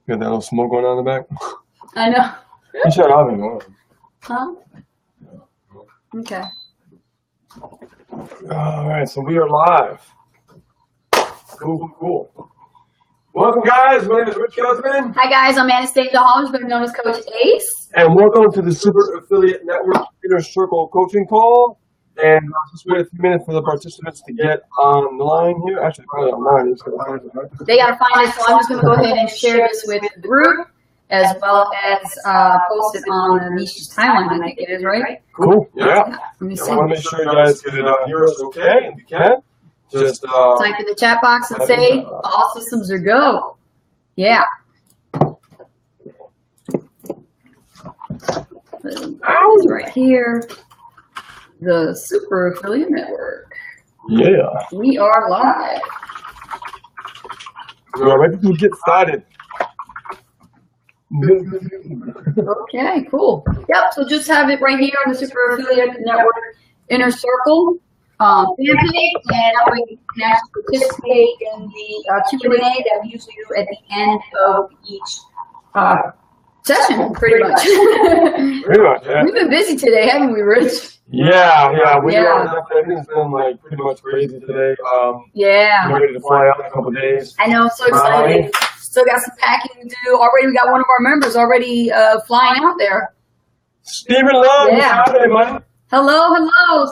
Got that little smoke going on in the back. I know. You shut off anymore. Huh? Okay. All right, so we are live. Cool. Welcome, guys. My name is Rich Guzman. Hi, guys. I'm Anastasia Holmes, better known as Coach Ace. And welcome to the Super Affiliate Network Inner Circle Coaching Call. And just wait a few minutes for the participants to get on the line here. Actually, probably online. They got to find it, so I'm just going to go ahead and share this with the group, as well as post it on Anisha's timeline. I think it is, right? Cool. Yeah. Let me see. I want to make sure you guys can hear us okay. If you can, just type in the chat box and say, all systems are go. Yeah. Right here. The Super Affiliate Network. Yeah. We are live. All right, people get started. Okay, cool. Yep, so just have it right here on the Super Affiliate Network Inner Circle fan page, and that way you can actually participate in the Q&A that we usually do at the end of each session, pretty much. Pretty much, yeah. We've been busy today, haven't we, Rich? Yeah. Everything's been like pretty much crazy today. Yeah. We're ready to fly out in a couple of days. I know, so excited. Still got some packing to do. Already, we got one of our members already flying out there. Stephen Love, yeah. Hi, man. Hello,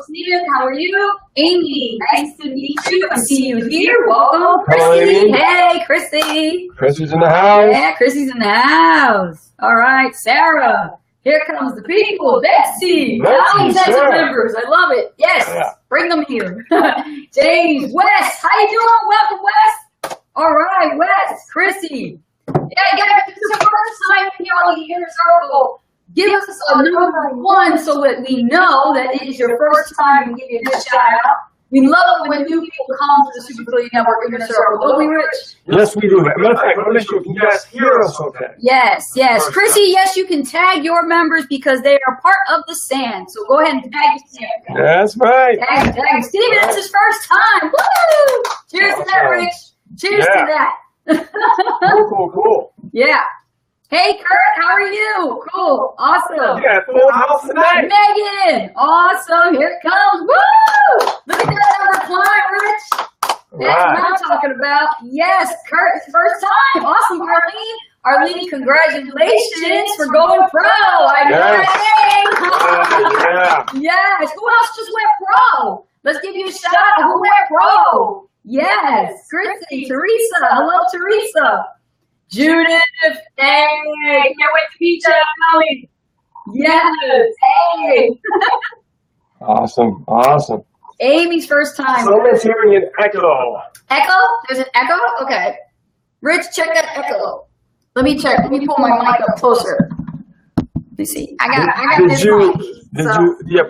Stephen. How are you? Amy, nice to meet you and see you here. Welcome, Hello, Chrissy. Amy. Hey, Chrissy. Chrissy's in the house. Yeah, Chrissy's in the house. All right, Sarah. Here comes the people. Betsy. Nice members. I love it. Yes, bring them here. James, Wes. How you doing? Welcome, Wes. All right, Wes, Chrissy. Yeah, guys, this is the first time here on the Inner Circle. Give us a number 1 so that we know that it is your first time and give you a good shout out. We love it when new people come to the Super Affiliate Network Inner Circle. Don't we, Rich? Yes, we do. Matter of fact, I want to make sure you guys hear us okay. Yes. Chrissy, yes, you can tag your members because they are part of the stand. So go ahead and tag your stand. That's right. Tag. Steven, it's his first time. Woo! Cheers to that, Rich. Cheers to that. Cool. Yeah. Hey, Kurt, how are you? Cool. Awesome. Yeah, full house tonight. Megan. Awesome. Here it comes. Woo! Look at that number climb, Rich. That's what I'm talking about. Yes, Kurt, it's first time. Awesome, Arlene. Arlene, congratulations for going pro. I know that name. Yes. Who else just went pro? Let's give you a shout out. Who went pro? Yes. Chrissy, Teresa. Hello, Teresa. Judith, hey, can't wait to meet you, Molly. Yes, hey. Awesome. Amy's first time. Someone's hearing an echo. Echo? There's an echo? Okay. Rich, check that echo. Let me check. Let me pull my mic up closer. Let me see. I got this mic.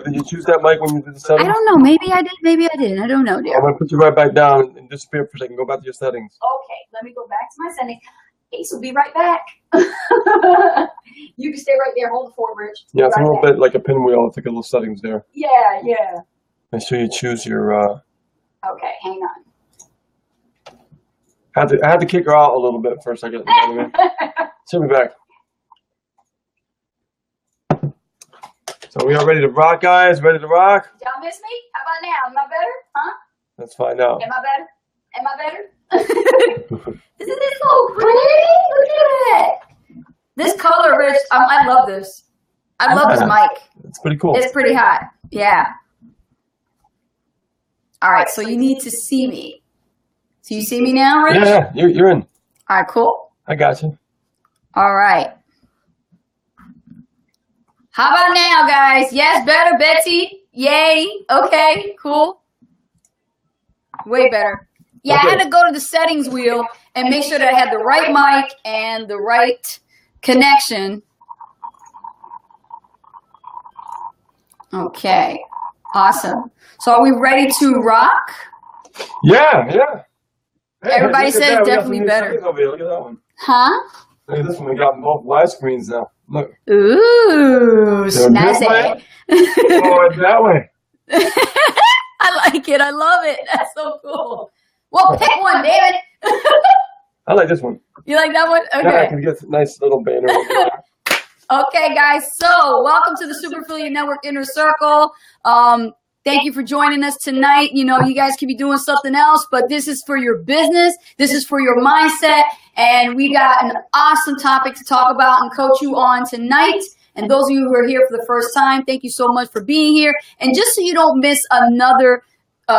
Did you choose that mic when you did the settings? I don't know. Maybe I did. Maybe I didn't. I don't know, dear. I'm going to put you right back down and disappear for a second. Go back to your settings. Okay. Let me go back to my settings. Ace will be right back. You can stay right there. Hold the fort, Rich. Yeah, it's a little bit like a pinwheel. It's like a little settings there. Yeah. Make sure you choose your. Okay, hang on. I had to kick her out a little bit for a second. She'll be back. So we are ready to rock, guys. Ready to rock? Y'all miss me? How about now? Am I better? Huh? Let's find out. Am I better? Isn't this so pretty? Look at it. This color, Rich, I love this. I love this mic. It's pretty cool. It's pretty hot. Yeah. All right, so you need to see me. So you see me now, Rich? Yeah, you're in. All right, cool. I got you. All right. How about now, guys? Yes, better, Betsy? Yay. Okay, cool. Way better. Yeah, okay. I had to go to the settings wheel and make sure that I had the right mic and the right connection. Okay, awesome. So are we ready to rock? Yeah. Hey, everybody says definitely better. Over here. Look at that one. Huh? Look at this one. We got both live screens now. Look. Ooh, snazzy. Oh, that way. I like it. I love it. That's so cool. Well, pick one, David. I like this one. You like that one? Yeah, I Okay. can get a nice little banner. Okay, guys. So, welcome to the Super Affiliate Network Inner Circle. Thank you for joining us tonight. You know, you guys could be doing something else, but this is for your business. This is for your mindset. And we got an awesome topic to talk about and coach you on tonight. And those of you who are here for the first time, thank you so much for being here. And just so you don't miss another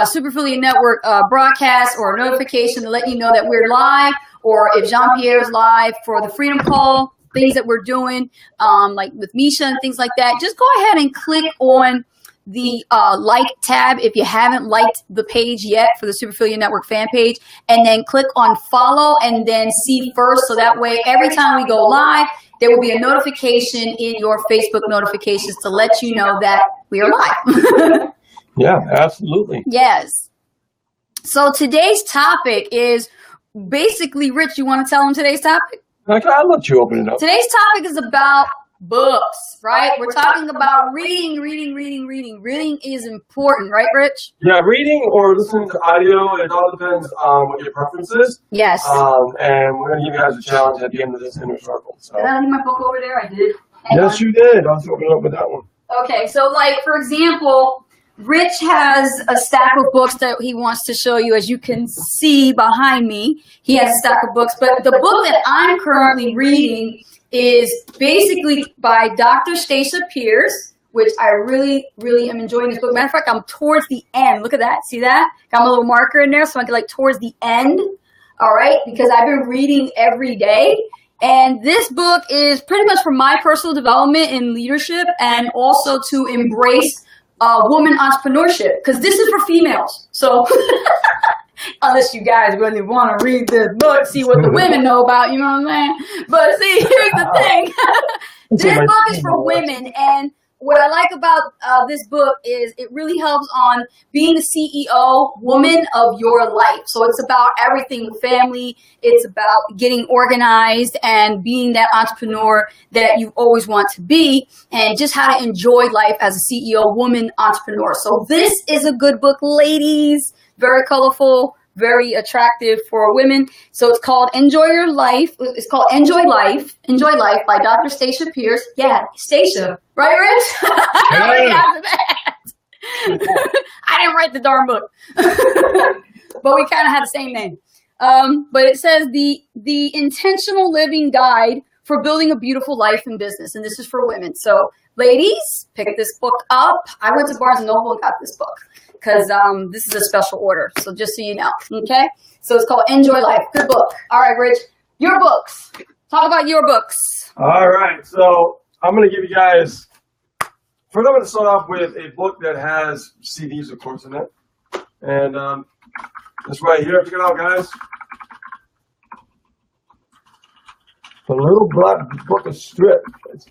Super Affiliate Network broadcast or notification to let you know that we're live, or if Jean-Pierre's live for the Freedom Call, things that we're doing, like with Misha and things like that, just go ahead and click on the like tab if you haven't liked the page yet for the Super Affiliate Network fan page, and then click on follow and then see first, so that way every time we go live, there will be a notification in your Facebook notifications to let you know that we are live. Yeah, absolutely. Yes. So today's topic is basically, Rich, you want to tell them today's topic? I'll let you open it up. Today's topic is about books, right? We're talking about reading. Reading is important, right, Rich? Yeah, reading or listening to audio, it all depends on what your preference is. Yes. And we're going to give you guys a challenge at the end of this inner circle. So. Did I leave my book over there? I did. Hang Yes, on. you did. I'll open it up with that one. Okay, so like, for example, Rich has a stack of books that he wants to show you. As you can see behind me, he has a stack of books. But the book that I'm currently reading is basically by Dr. Stacia Pierce, which I really, really am enjoying this book. Matter of fact, I'm towards the end. Look at that. See that? Got my little marker in there so I can, like, towards the end. All right? Because I've been reading every day. And this book is pretty much for my personal development in leadership, and also to embrace woman entrepreneurship, because this is for females. So unless you guys really want to read this book, see what the women know about, you know what I'm saying? But see, here's the thing. This book is for women, and what I like about this book is it really helps on being the CEO woman of your life. So it's about everything family. It's about getting organized and being that entrepreneur that you always want to be, and just how to enjoy life as a CEO woman entrepreneur. So this is a good book, ladies. Very colorful, very attractive for women. So it's called Enjoy Your Life. It's called Enjoy Life by Dr. Stacia Pierce. Yeah, Stacia. Right, Rich? I didn't write the darn book. But we kind of had the same name. But it says the Intentional Living Guide for Building a Beautiful Life and Business. And this is for women. So ladies, pick this book up. I went to Barnes & Noble and got this book, because this is a special order. So just so you know, okay? So it's called Enjoy Life. Good book. All right, Rich, your books. Talk about your books. All right, so I'm going to give you guys, first I'm going to start off with a book that has CDs, of course, in it. And this right here, check it out, guys. The Little Black Book of Scripts.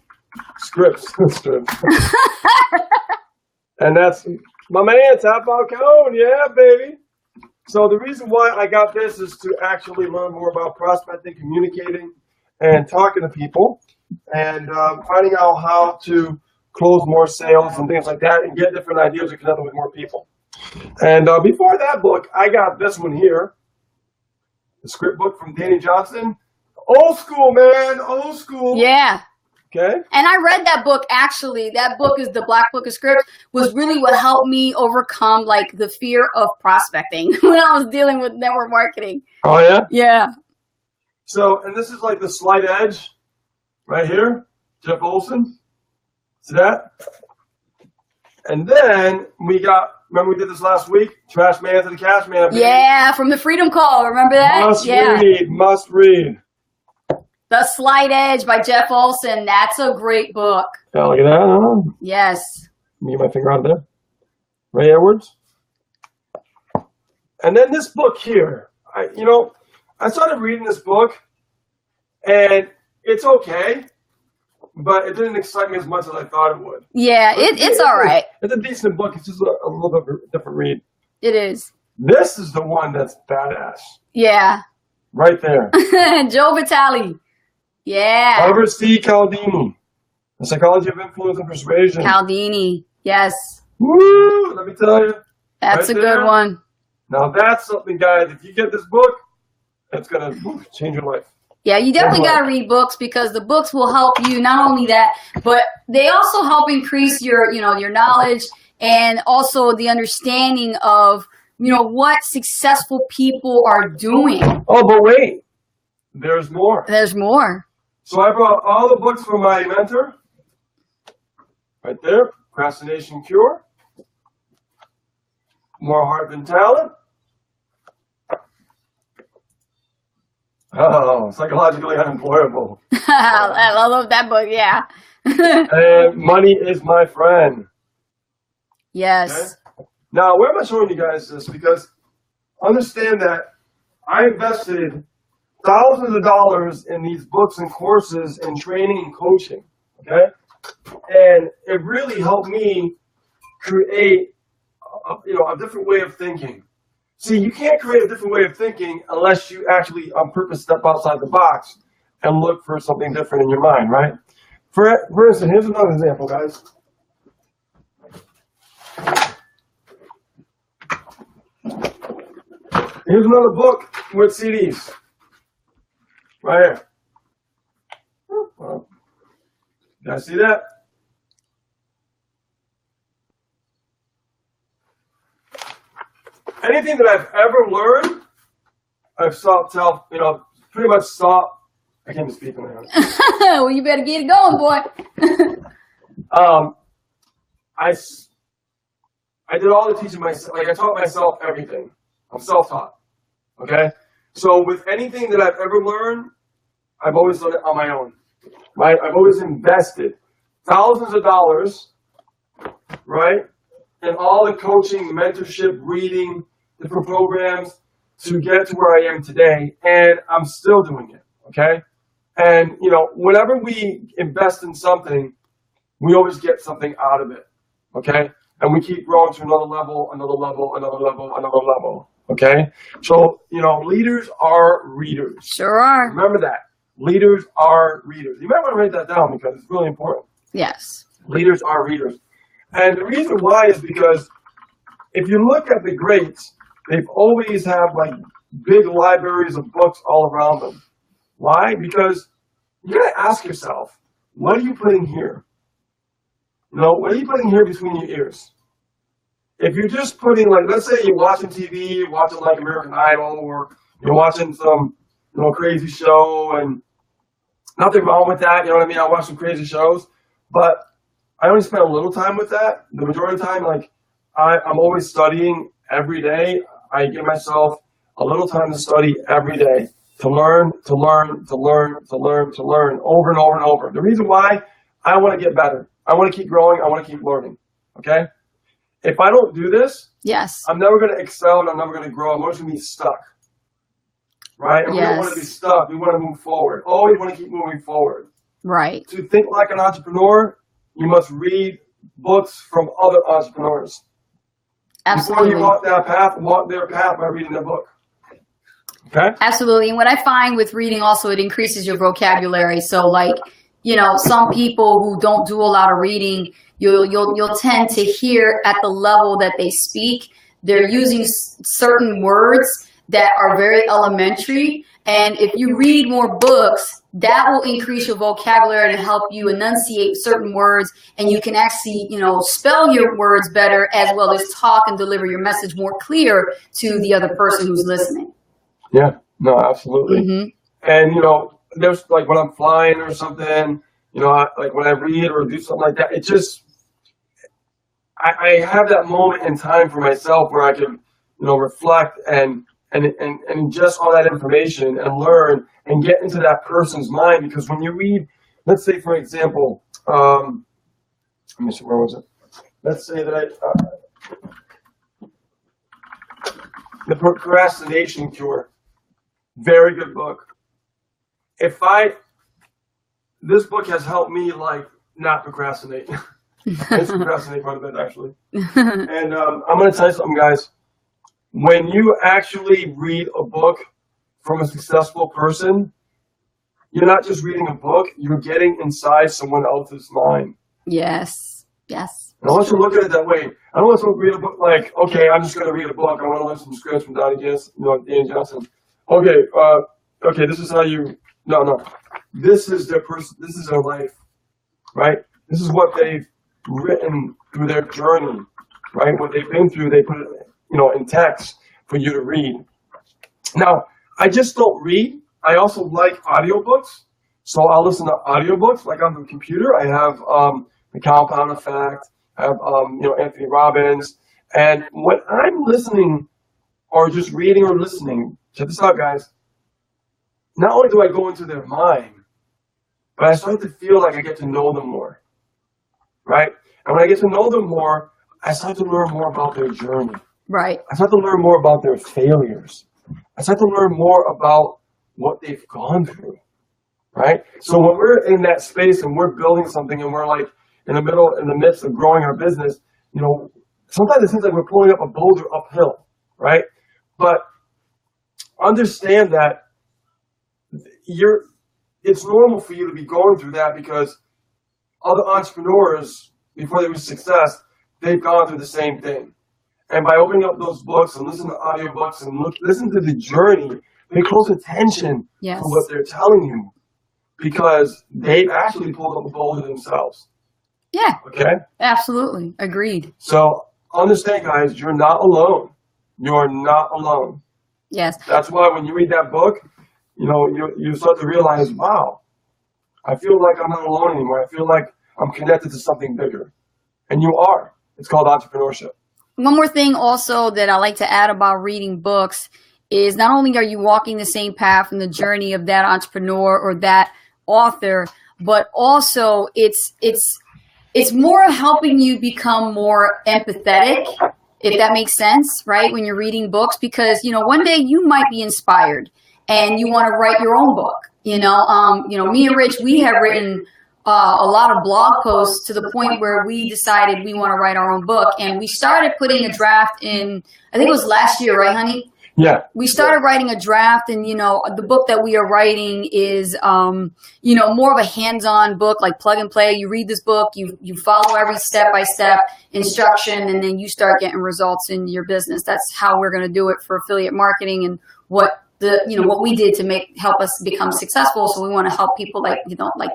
And that's my man, Top Falcone. Yeah, baby. So the reason why I got this is to actually learn more about prospecting, communicating, and talking to people, and finding out how to close more sales and things like that, and get different ideas and connect with more people. And before that book, I got this one here, the script book from Danny Johnson. Old school, man, old school. Yeah. Okay. And I read that book, actually. That book is the Black Book of Scripts, was really what helped me overcome, like, the fear of prospecting when I was dealing with network marketing. Oh, yeah? Yeah. So, and this is like the slight edge right here, Jeff Olson. See that? And then we got, remember we did this last week? Trash Man to the Cash Man. Baby. Yeah, from the Freedom Call. Remember that? Must read. The Slight Edge by Jeff Olson. That's a great book. Oh, look at that. Huh? Yes. Let me get my finger on there. Ray Edwards. And then this book here. I started reading this book, and it's okay, but it didn't excite me as much as I thought it would. Yeah, it's all right. It's a decent book. It's just a little bit of a different read. It is. This is the one that's badass. Yeah. Right there. Joe Vitale. Yeah. Robert C. Cialdini. The Psychology of Influence and Persuasion. Cialdini. Yes. Woo! Let me tell you. That's right a there. good one. Now that's something, guys. If you get this book, It's going to change your life. Yeah, you definitely got to read books because the books will help you. Not only that, but they also help increase your, your knowledge and also the understanding of, what successful people are doing. Oh, but wait, there's more. There's more. So I brought all the books from my mentor. Right there, Procrastination Cure. More Heart Than Talent. Oh, Psychologically Unemployable. I love that book, yeah. And Money Is My Friend. Yes. Okay? Now, where am I showing you guys this? Because understand that I invested thousands of dollars in these books and courses and training and coaching, okay? And it really helped me create a different way of thinking. See, you can't create a different way of thinking unless you actually on purpose step outside the box and look for something different in your mind, right? For instance, here's another example, guys. Here's another book with CDs. Right here. Well, you guys see that? Anything that I've ever learned, I've pretty much sought. I can't even speak on that. Well, you better get it going, boy. I did all the teaching myself. Like I taught myself everything. I'm self-taught. Okay? So with anything that I've ever learned, I've always done it on my own. Right? I've always invested thousands of dollars, right? And all the coaching, mentorship, reading, different programs to get to where I am today. And I'm still doing it. Okay? And, whenever we invest in something, we always get something out of it. Okay? And we keep growing to another level, another level, another level, another level. Okay? So, leaders are readers. Sure are. Remember that. Leaders are readers. You might want to write that down because it's really important. Yes. Leaders are readers. And the reason why is because if you look at the greats, they've always have big libraries of books all around them. Why? Because you got to ask yourself, what are you putting here? What are you putting here between your ears? If you're just putting, let's say you're watching TV, you're watching American Idol, or you're watching some, crazy show, and nothing wrong with that, you know what I mean? I watch some crazy shows, but I only spend a little time with that. The majority of the time, I'm always studying every day. I give myself a little time to study every day, to learn, over and over and over. The reason why, I want to get better. I want to keep growing. I want to keep learning, okay? If I don't do this, yes, I'm never going to excel and I'm never going to grow. I'm always going to be stuck, right? And we don't want to be stuck. We want to move forward. Always want to keep moving forward. Right. To think like an entrepreneur, you must read books from other entrepreneurs. Absolutely. Before you walk their path by reading their book. Okay? Absolutely. And what I find with reading also, it increases your vocabulary. So some people who don't do a lot of reading, you'll tend to hear at the level that they speak, they're using certain words that are very elementary. And if you read more books, that will increase your vocabulary and help you enunciate certain words. And you can actually, spell your words better as well as talk and deliver your message more clear to the other person who's listening. Yeah, no, absolutely. Mm-hmm. And, there's when I'm flying or something, when I read or do something like that, it just, I have that moment in time for myself where I can, reflect and ingest all that information and learn and get into that person's mind. Because when you read, let's say, for example, let me see, where was it? Let's say that The Procrastination Cure. Very good book. This book has helped me not procrastinate. I procrastinate quite a bit actually. And I'm going to tell you something, guys. When you actually read a book from a successful person, you're not just reading a book, you're getting inside someone else's mind. Yes. Yes. And I want you to look at it that way. I don't want to read a book okay, I'm just going to read a book. I want to learn some scripts from Danny Johnson. Okay, okay, this is how you, no. This is their this is their life, right? This is what they've written through their journey, right? What they've been through, they put it, in text for you to read. Now, I just don't read. I also like audiobooks. So I'll listen to audiobooks, like on the computer. I have The Compound Effect, I have, Anthony Robbins. And when I'm listening or just reading or listening, check this out, guys. Not only do I go into their mind, but I start to feel like I get to know them more, right? And when I get to know them more, I start to learn more about their journey. Right. I start to learn more about their failures. I start to learn more about what they've gone through, right? So when we're in that space and we're building something and we're like in the midst of growing our business, sometimes it seems like we're pulling up a boulder uphill, right? But understand that it's normal for you to be going through that because other entrepreneurs, before they reach success, they've gone through the same thing. And by opening up those books and listening to audiobooks and listen to the journey, pay close attention to what they're telling you because they've actually pulled up a boulder themselves. Yeah. Okay? Absolutely. Agreed. So understand, guys, you're not alone. You're not alone. Yes. That's why when you read that book, you start to realize, wow, I feel like I'm not alone anymore. I feel like I'm connected to something bigger. And you are. It's called entrepreneurship. One more thing also that I like to add about reading books is not only are you walking the same path in the journey of that entrepreneur or that author, but also it's more helping you become more empathetic, if that makes sense, right? When you're reading books, because, one day you might be inspired and you want to write your own book. Me and Rich, we have written a lot of blog posts to the point where we decided we want to write our own book. And we started putting a draft in, I think it was last year, right, honey? Yeah. We started writing a draft, and, the book that we are writing is, more of a hands-on book, like plug and play. You read this book, you follow every step-by-step instruction, and then you start getting results in your business. That's how we're going to do it for affiliate marketing and what we did to help us become successful. So we want to help people like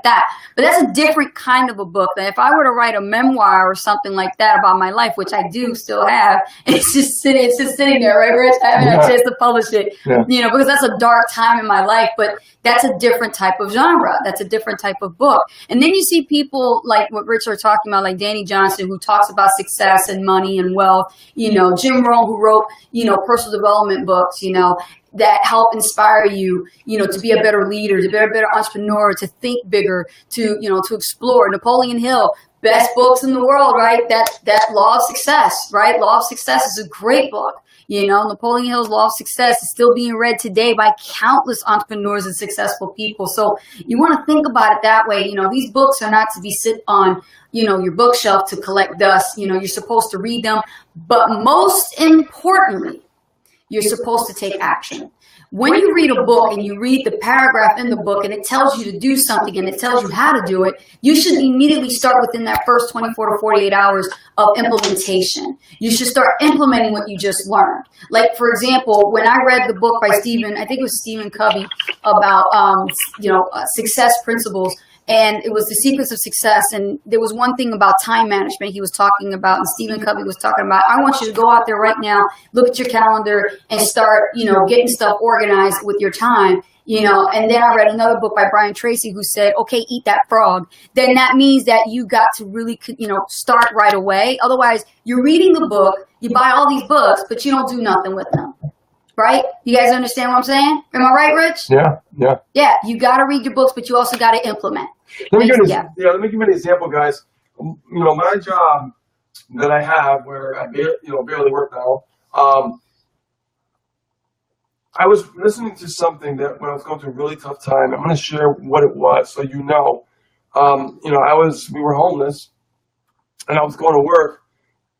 that. But that's a different kind of a book. That if I were to write a memoir or something like that about my life, which I do still have, it's just sitting there, right, Rich? I haven't had a chance to publish it, because that's a dark time in my life. But that's a different type of genre. That's a different type of book. And then you see people like what Rich are talking about, like Danny Johnson, who talks about success and money and wealth. Jim Rohn, who wrote, personal development books, that help inspire you, to be a better leader, to be a better entrepreneur, to think bigger, to explore. Napoleon Hill, best books in the world, right? That Law of Success, right? Law of Success is a great book. Napoleon Hill's Law of Success is still being read today by countless entrepreneurs and successful people. So you want to think about it that way. These books are not to be sit on, your bookshelf to collect dust. You're supposed to read them. But most importantly, you're supposed to take action. When you read a book and you read the paragraph in the book and it tells you to do something and it tells you how to do it, you should immediately start within that first 24 to 48 hours of implementation. You should start implementing what you just learned. Like, for example, when I read the book by Stephen Covey about, success principles, and it was The Secrets of Success. And there was one thing about time management he was talking about, and Stephen Covey was talking about. I want you to go out there right now, look at your calendar, and start, getting stuff organized with your time. And then I read another book by Brian Tracy who said, okay, eat that frog. Then that means that you got to really, start right away. Otherwise, you're reading the book, you buy all these books, but you don't do nothing with them. Right? You guys understand what I'm saying? Am I right, Rich? Yeah. Yeah, you got to read your books, but you also got to implement. Let me give you an example, guys. My job that I have, where I barely work now. I was listening to something that when I was going through a really tough time. I'm going to share what it was, so we were homeless, and I was going to work,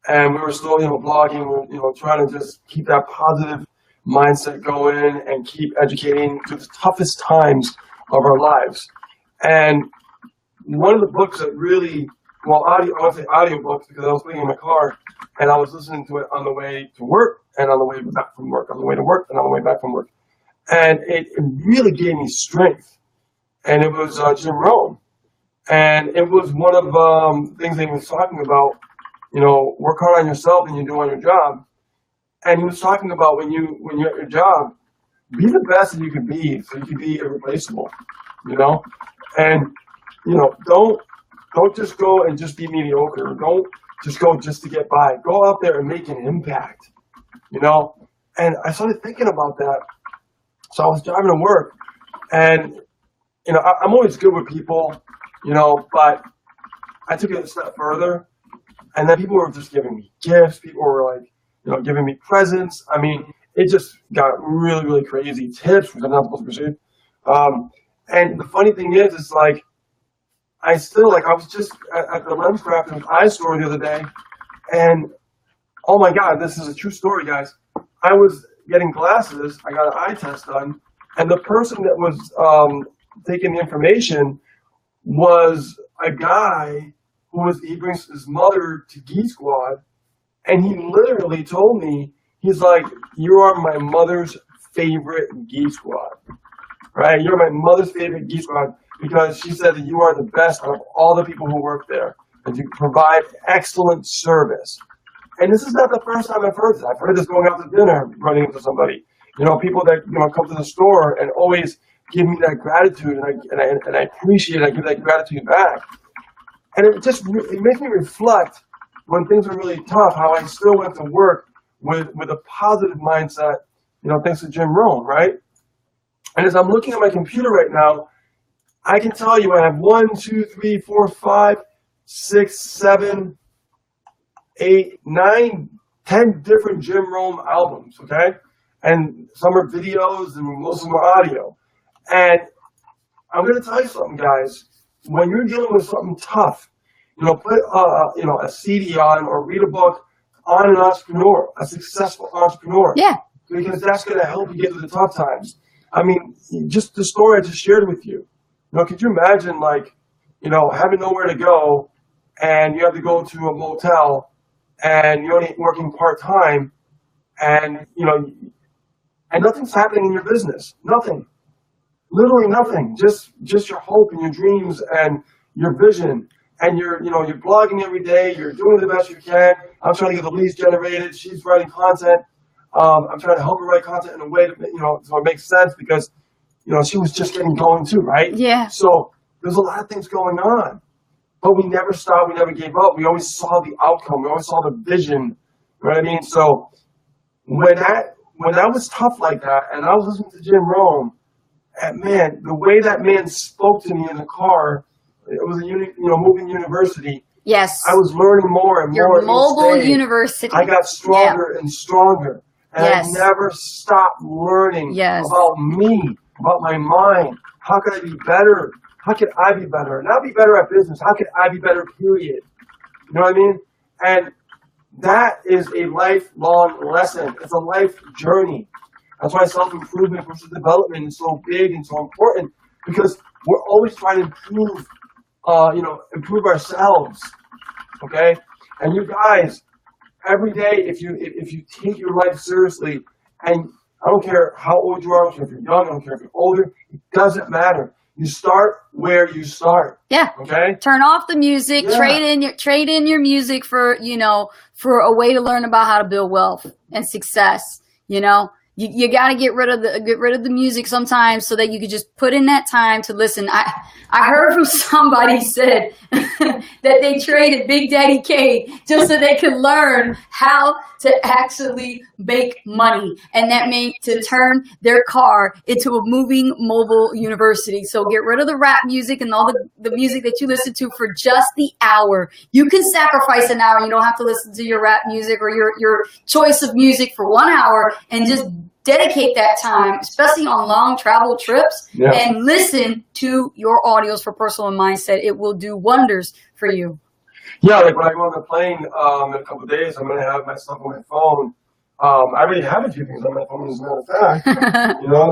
and we were still blogging, trying to just keep that positive mindset going and keep educating through the toughest times of our lives. And one of the books that really, I want to say audiobooks because I was sitting in my car and I was listening to it on the way to work and on the way back from work, on the way to work and on the way back from work. and it really gave me strength. And it was Jim Rohn, and it was one of things he was talking about. You know, work hard on yourself and you do on your job. And he was talking about when you're at your job, be the best that you can be, so you can be irreplaceable. You know, and you know, don't just go and just be mediocre. Don't just go just to get by. Go out there and make an impact. You know, and I started thinking about that. So I was driving to work, and you know, I'm always good with people, you know, but I took it a step further, and then people were just giving me gifts. People were like, you know, giving me presents. I mean, it just got really, really crazy. Tips, which I'm not supposed to receive. And the funny thing is like, I was just at the LensCrafters eye store the other day, and oh my God, this is a true story, guys. I was getting glasses. I got an eye test done, and the person that was taking the information was a guy he brings his mother to Geek Squad, and he literally told me, he's like, you are my mother's favorite Geek Squad, right? You're my mother's favorite Geek Squad because she said that you are the best of all the people who work there, and you provide excellent service. And this is not the first time I've heard this. I've heard this going out to dinner, running into somebody. You know, people that, you know, come to the store and always give me that gratitude, and I appreciate it. I give that gratitude back. And it makes me reflect when things are really tough, how I still went to work with a positive mindset, you know, thanks to Jim Rohn, right? And as I'm looking at my computer right now, I can tell you I have 1, 2, 3, 4, 5, 6, 7, 8, 9, 10 different Jim Rohn albums, okay? And some are videos and most of them are audio. And I'm going to tell you something, guys. When you're dealing with something tough, you know, put you know, a CD on or read a book on an entrepreneur, a successful entrepreneur. Yeah. Because that's going to help you get through the tough times. I mean, just the story I just shared with you. You know, could you imagine, like, you know, having nowhere to go, and you have to go to a motel, and you're only working part-time, and, you know, and nothing's happening in your business. Nothing. Literally nothing. Just your hope and your dreams and your vision. And you're blogging every day. You're doing the best you can. I'm trying to get the leads generated. She's writing content. I'm trying to help her write content in a way that, you know, so it makes sense because, you know, she was just getting going too, right? Yeah. So there's a lot of things going on. But we never stopped. We never gave up. We always saw the outcome. We always saw the vision. You know what I mean? So when that was tough like that, and I was listening to Jim Rohn, and man, the way that man spoke to me in the car, it was a moving university. Yes. I was learning more and Your more. mobile university. I got stronger and stronger. And I never stopped learning about me, about my mind. How could I be better? How could I be better? Not be better at business. How could I be better, period? You know what I mean? And that is a lifelong lesson. It's a life journey. That's why self-improvement, personal development is so big and so important, because we're always trying to improve ourselves. Okay? And you guys, every day, if you take your life seriously, and I don't care how old you are, I don't care if you're young, I don't care if you're older, it doesn't matter. You start where you start. Yeah. Okay. Turn off the music. Yeah. Trade in your music for a way to learn about how to build wealth and success. You know, you got to get rid of the music sometimes so that you could just put in that time to listen. I heard from somebody said that they traded Big Daddy Kane just so they could learn how to actually make money, and that meant to turn their car into a moving mobile university. So get rid of the rap music and all the music that you listen to for just the hour. You can sacrifice an hour. You don't have to listen to your rap music or your choice of music for 1 hour, and just dedicate that time, especially on long travel trips, and listen to your audios for personal and mindset. It will do wonders for you. Yeah, like when I go on the plane in a couple of days, I'm going to have my stuff on my phone. I already have a few things on my phone, as a matter of fact. You know,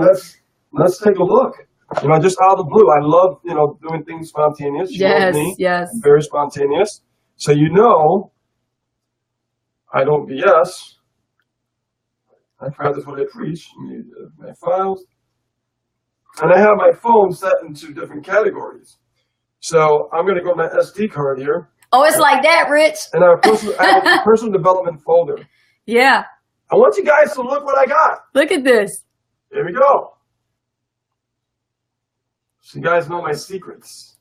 let's take a look. You know, just out of the blue. I love, doing things spontaneous. She knows me. Yes. I'm very spontaneous. So I don't BS. I practice what I preach. My files. And I have my phone set into different categories. So I'm going to go to my SD card here. Oh, it's like that, Rich. And I have a personal development folder. Yeah. I want you guys to look what I got. Look at this. Here we go. So you guys know my secrets.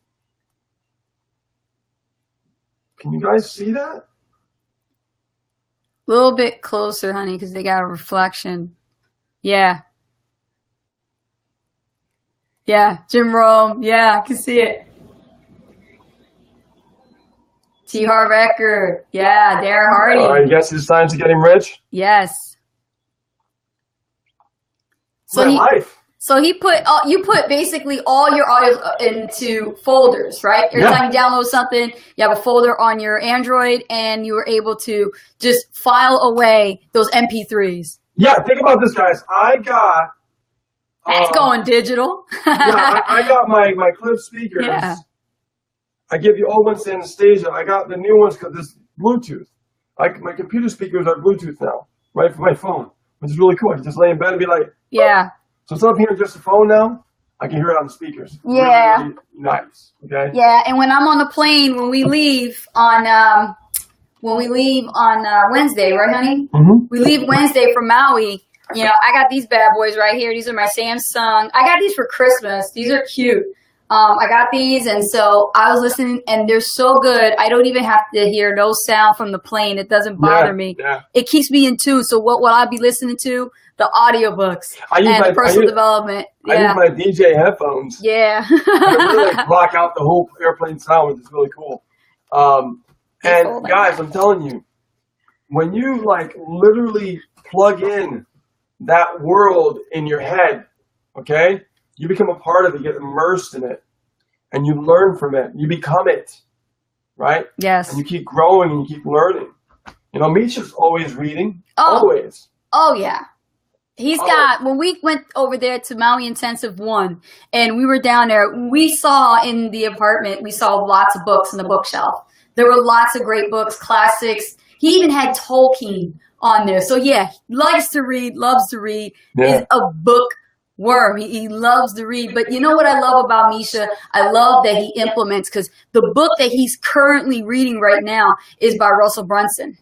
Can you guys see that? A little bit closer, honey, because they got a reflection. Yeah. Yeah, Jim Rome. Yeah, I can see it. T. Harv Eker. Yeah, Darren Hardy. All right, you guys see the signs of getting rich? Yes. My life. So he put you put basically all your audio into folders, right? Every time you download something, you have a folder on your Android, and you were able to just file away those MP3s. Yeah, think about this, guys. I got. That's going digital. I got my clip speakers. Yeah. I give the old ones to Anastasia. I got the new ones because it's Bluetooth. My computer speakers are Bluetooth now, right, for my phone, which is really cool. I can just lay in bed and be like, yeah. So instead of hearing just the phone now, I can hear it on the speakers. Yeah. Really, really nice. Okay. Yeah, and when I'm on the plane, when we leave on Wednesday, right, honey? Mm-hmm. We leave Wednesday from Maui. You know, I got these bad boys right here. These are my Samsung. I got these for Christmas. These are cute. I got these, and so I was listening, and they're so good. I don't even have to hear no sound from the plane. It doesn't bother me. Yeah. It keeps me in tune. So what will I be listening to? The audiobooks and the personal development. I use my DJ headphones. Yeah. They really block out the whole airplane sound, which is really cool. And guys, I'm telling you, when you like literally plug in that world in your head, okay, you become a part of it, you get immersed in it, and you learn from it, you become it, right? Yes. And you keep growing and you keep learning. You know, Misha's always reading, always. Oh, yeah. He's got, when we went over there to Maui Intensive 1, and we were down there, we saw in the apartment, we saw lots of books in the bookshelf. There were lots of great books, classics. He even had Tolkien on there. So yeah, likes to read, loves to read. Yeah. He's a bookworm. He loves to read. But you know what I love about Misha? I love that he implements, because the book that he's currently reading right now is by Russell Brunson.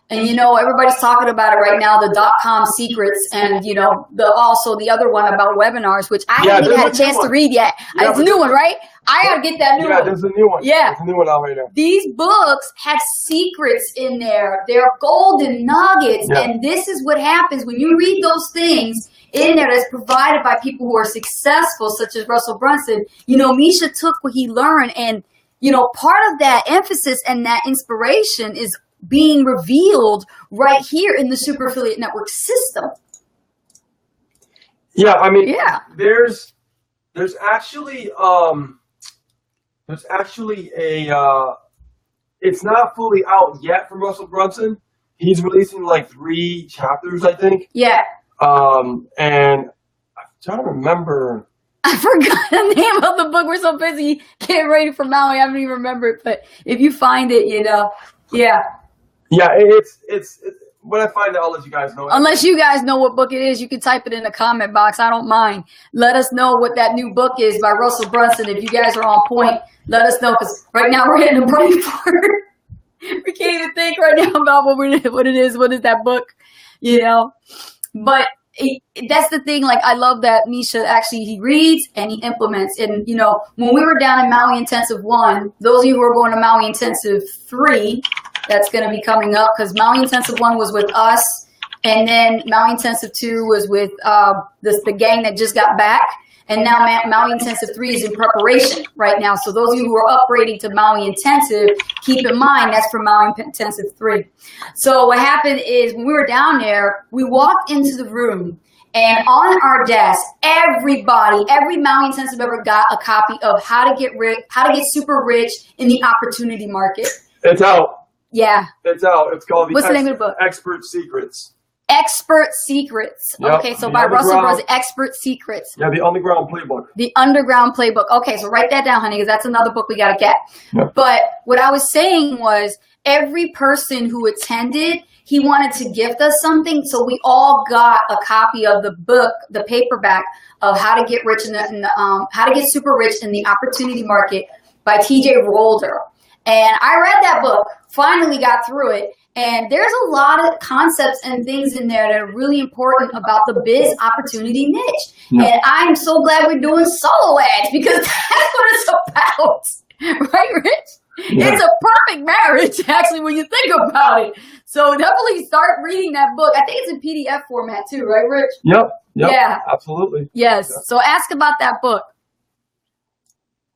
And, you know, everybody's talking about it right now, the .com secrets, and, you know, also the other one about webinars, which I haven't even had a chance to read yet. Yeah, it's a new one, right? I got to get that new one. Yeah, there's a new one. Yeah. There's a new one out right now. These books have secrets in there. They're golden nuggets. Yeah. And this is what happens when you read those things in there that's provided by people who are successful, such as Russell Brunson. You know, Misha took what he learned, and, you know, part of that emphasis and that inspiration is being revealed right here in the Super Affiliate Network system. Yeah, I mean, yeah. There's actually a it's not fully out yet from Russell Brunson. He's releasing like 3 chapters, I think. Yeah. And I'm trying to remember. I forgot the name of the book. We're so busy getting ready for Maui, I don't even remember it. But if you find it, you know, yeah. Yeah, it's when I find it, I'll let you guys know. Unless you guys know what book it is, you can type it in the comment box. I don't mind. Let us know what that new book is by Russell Brunson. If you guys are on point, let us know, because right now we're hitting the brain fart. We can't even think right now about what it is. What is that book? You know, but that's the thing. Like, I love that Misha actually, he reads and he implements. And, you know, when we were down in Maui Intensive 1, those of you who are going to Maui Intensive 3, that's going to be coming up, because Maui Intensive 1 was with us, and then Maui Intensive 2 was with the gang that just got back, and now Maui Intensive 3 is in preparation right now. So those of you who are upgrading to Maui Intensive, keep in mind that's for Maui Intensive 3. So what happened is, when we were down there, we walked into the room, and on our desk, every Maui Intensive member got a copy of How to Get Super Rich in the Opportunity Market. It's out. Yeah. It's out. It's called What's the name of the book? Expert Secrets. Expert Secrets. Yep. Okay, so by Russell Brunson, Expert Secrets. Yeah, the Underground Playbook. The Underground Playbook. Okay, so write that down, honey, because that's another book we got to get. Yep. But what I was saying was, every person who attended he wanted to gift us something. So we all got a copy of the book, the paperback of How to Get Rich How to Get Super Rich in the Opportunity Market by TJ Rolder. And I read that book, finally got through it. And there's a lot of concepts and things in there that are really important about the biz opportunity niche. Yeah. And I'm so glad we're doing solo ads because that's what it's about. Right, Rich? Yeah. It's a perfect marriage, actually, when you think about it. So definitely start reading that book. I think it's in PDF format too, right, Rich? Yep. Yeah. Absolutely. Yes. Yeah. So ask about that book.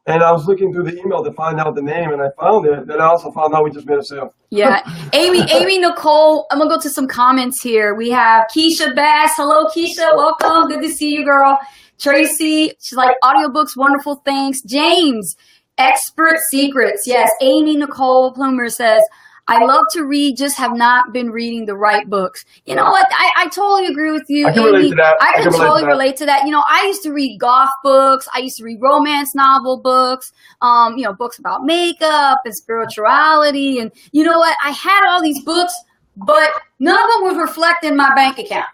And I was looking through the email to find out the name, and I found it. Then I also found out we just made a sale. Yeah. Amy Nicole, I'm going to go to some comments here. We have Keisha Bass. Hello, Keisha. Welcome. Good to see you, girl. Tracy, she's like, audiobooks, wonderful, thanks. James, Expert Secrets. Yes. Amy Nicole Plumer says, I love to read, just have not been reading the right books. You know what? I totally agree with you, I can relate to that. I can totally relate to that. You know, I used to read golf books. I used to read romance novel books, books about makeup and spirituality. And you know what? I had all these books, but none of them was reflecting my bank account.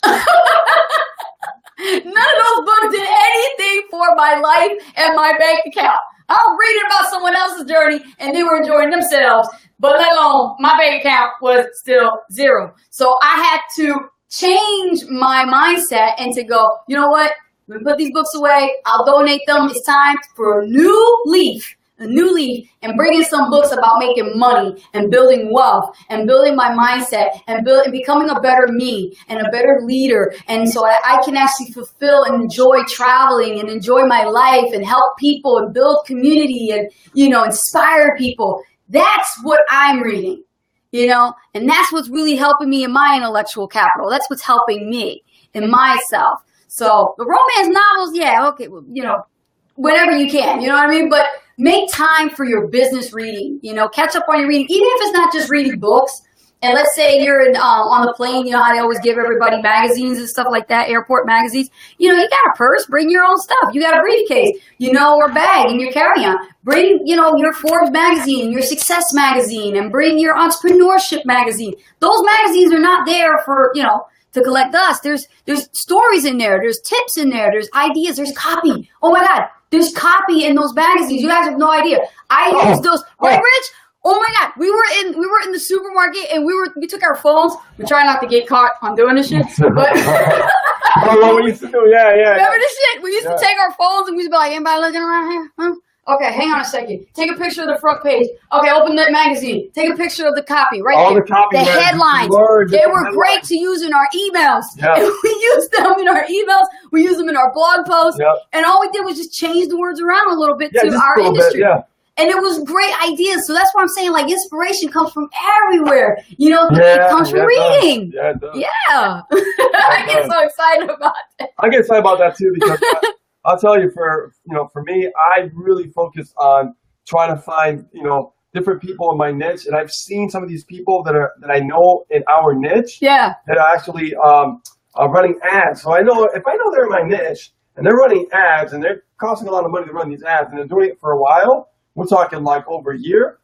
None of those books did anything for my life and my bank account. I was reading about someone else's journey and they were enjoying themselves. But let alone, my bank account was still zero. So I had to change my mindset and to go, you know what? I'm going to put these books away. I'll donate them. It's time for a new leaf, and bring in some books about making money and building wealth and building my mindset and becoming a better me and a better leader. And so I can actually fulfill and enjoy traveling and enjoy my life and help people and build community and, inspire people. That's what I'm reading, and that's what's really helping me in my intellectual capital. That's what's helping me in myself. So the romance novels, yeah, okay, well, whenever you can, you know what I mean? But make time for your business reading, catch up on your reading, even if it's not just reading books. And let's say you're on the plane, you know how they always give everybody magazines and stuff like that, airport magazines. You got a purse, bring your own stuff. You got a briefcase, or bag in your carry-on. Bring, your Forbes magazine, your Success magazine, and bring your entrepreneurship magazine. Those magazines are not there for, to collect dust. There's stories in there. There's tips in there. There's ideas. There's copy. Oh my God. There's copy in those magazines. You guys have no idea. I use those. Right, Rich? Oh my God, we were in the supermarket and we took our phones. We try not to get caught on doing this shit. But what we used to do, yeah. Remember this shit? We used to take our phones and we'd be like, anybody looking around here? Huh? Okay, hang on a second. Take a picture of the front page. Okay, open that magazine. Take a picture of the copy, right? All there. The copy. The headlines. They were great to use in our emails. Yeah. And we used them in our emails. We used them in our blog posts. Yep. And all we did was just change the words around a little bit to our industry. Yeah. And it was great ideas. So that's what I'm saying. Like, inspiration comes from everywhere. It comes from reading. Yeah, it does. Yeah. I get so excited about that. I get excited about that too because I'll tell you, for me, I really focus on trying to find, different people in my niche. And I've seen some of these people that I know in our niche. Yeah. That are actually are running ads. So if I know they're in my niche and they're running ads and they're costing a lot of money to run these ads and they're doing it for a while, we're talking like over a year,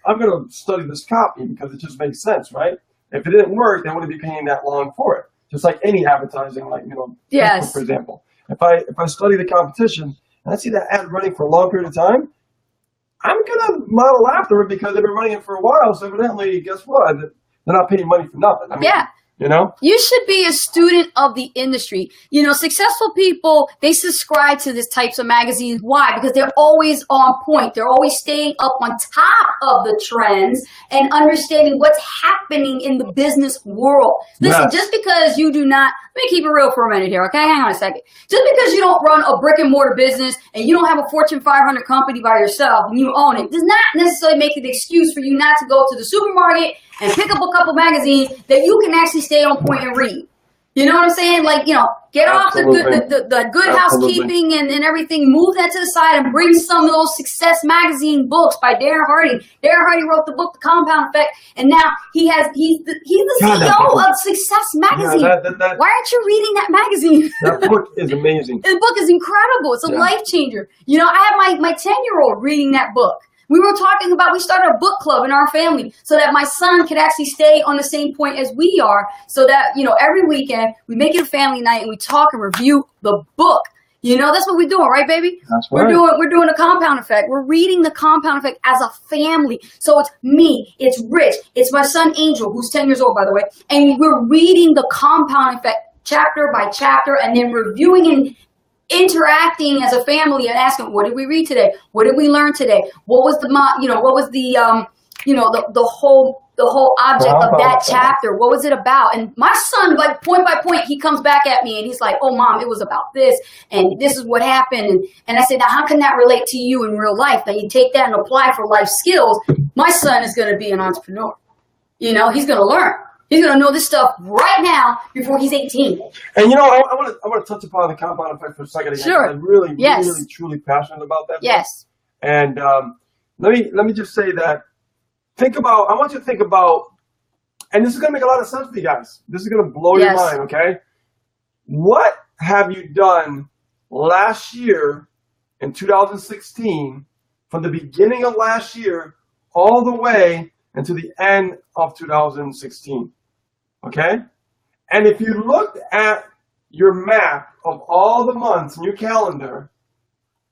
I'm going to study this copy because it just makes sense, right? If it didn't work, they wouldn't be paying that long for it. Just like any advertising, like, yes. Facebook, for example. If I study the competition and I see that ad running for a long period of time, I'm going to model after it because they've been running it for a while. So evidently, guess what? They're not paying money for nothing. Yeah. You should be a student of the industry. Successful people, they subscribe to these types of magazines. Why? Because they're always on point. They're always staying up on top of the trends and understanding what's happening in the business world. Listen, just because you do not, let me keep it real for a minute here, okay? Hang on a second. Just because you don't run a brick and mortar business and you don't have a Fortune 500 company by yourself and you own it, does not necessarily make it an excuse for you not to go to the supermarket and pick up a couple magazines that you can actually stay on point and read. You know what I'm saying? Like, get off the good housekeeping and everything. Move that to the side and bring some of those Success magazine books by Darren Hardy. Darren Hardy wrote the book, The Compound Effect, and now he's the CEO of Success magazine. Yeah, why aren't you reading that magazine? That book is amazing. The book is incredible. It's a life changer. I have my 10-year-old reading that book. We were talking about, we started a book club in our family so that my son could actually stay on the same point as we are, so that, every weekend we make it a family night and we talk and review the book. That's what we're doing, right, baby? That's right. We're doing a compound effect. We're reading the compound effect as a family. So it's me, it's Rich, it's my son Angel, who's 10 years old, by the way, and we're reading the compound effect chapter by chapter, and then reviewing and interacting as a family and asking, what did we read today? What did we learn today? What was the the whole object of that chapter? What was it about? And my son, like, point by point, he comes back at me and he's like, oh, Mom, it was about this, and this is what happened. And I said, now, how can that relate to you in real life? Now, you take that and apply for life skills. My son is going to be an entrepreneur. He's going to learn. He's going to know this stuff right now before he's 18. And I want to touch upon the compound effect for a second again. Sure. I'm really, really, truly passionate about that. Yes. And let me just say that. I want you to think about, and this is going to make a lot of sense to you guys. This is going to blow your mind, okay? What have you done last year in 2016, from the beginning of last year all the way until the end of 2016, okay? And if you looked at your map of all the months in your calendar,